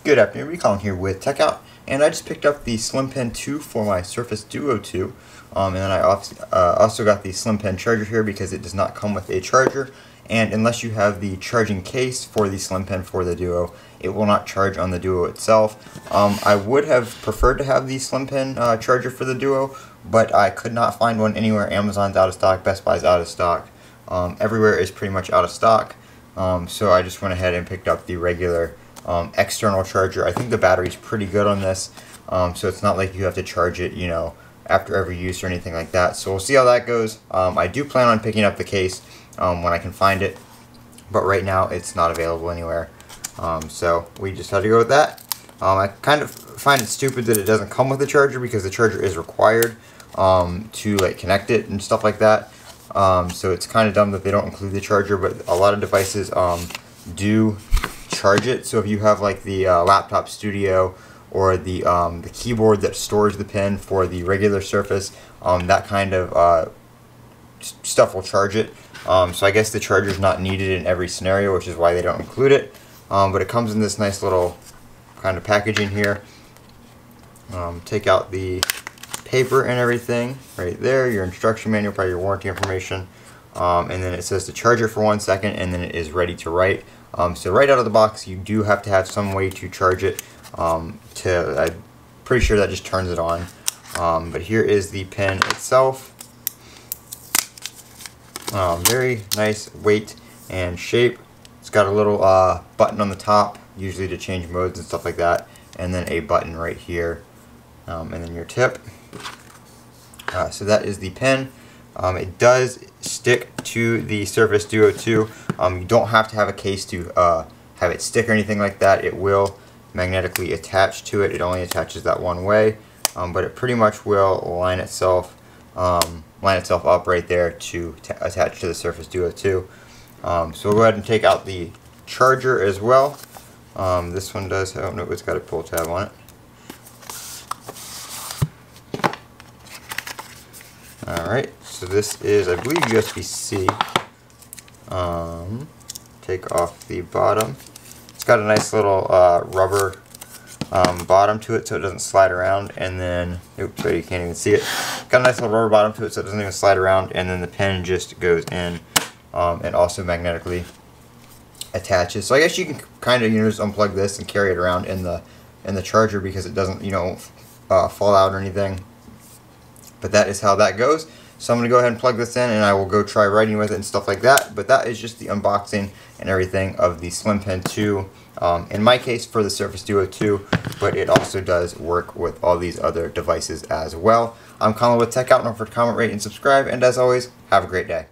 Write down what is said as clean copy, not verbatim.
Good afternoon, Colin here with Techout, and I just picked up the Slim Pen 2 for my Surface Duo 2, and then I also got the Slim Pen charger here because it does not come with a charger, and unless you have the charging case for the Slim Pen for the Duo, it will not charge on the Duo itself. I would have preferred to have the Slim Pen charger for the Duo, but I could not find one anywhere. Amazon's out of stock, Best Buy's out of stock, everywhere is pretty much out of stock, so I just went ahead and picked up the regular external charger. I think the battery's pretty good on this, so it's not like you have to charge it, you know, after every use or anything like that. So we'll see how that goes. I do plan on picking up the case when I can find it, but right now it's not available anywhere. So we just had to go with that. I kind of find it stupid that it doesn't come with a charger because the charger is required to like connect it and stuff like that. So it's kind of dumb that they don't include the charger, but a lot of devices do charge it. So if you have like the laptop studio or the keyboard that stores the pen for the regular Surface, that kind of stuff will charge it. So I guess the charger is not needed in every scenario, which is why they don't include it. But it comes in this nice little kind of packaging here. Take out the paper and everything right there, your instruction manual, probably your warranty information, and then it says to charge it for 1 second, and then it is ready to write. So right out of the box, you do have to have some way to charge it. I'm pretty sure that just turns it on. But here is the pen itself. Very nice weight and shape. It's got a little button on the top, usually to change modes and stuff like that, and then a button right here, and then your tip. So that is the pen. It does stick to the Surface Duo 2. You don't have to have a case to have it stick or anything like that. It will magnetically attach to it. It only attaches that one way, but it pretty much will line itself up right there to attach to the Surface Duo 2. So we'll go ahead and take out the charger as well. This one does have, no, it's got a pull tab on it. Alright, so this is, I believe, USB-C. Take off the bottom. It's got a nice little rubber bottom to it so it doesn't slide around, and then, oops, sorry, you can't even see it. Got a nice little rubber bottom to it so it doesn't even slide around, and then the pen just goes in and also magnetically attaches. So I guess you can kind of, you know, just unplug this and carry it around in the charger because it doesn't, you know, fall out or anything. But that is how that goes. So I'm going to go ahead and plug this in, and I will go try writing with it and stuff like that. But that is just the unboxing and everything of the Slim Pen 2. In my case, for the Surface Duo 2, but it also does work with all these other devices as well. I'm Colin with Techout. Don't forget to comment, rate, and subscribe. And as always, have a great day.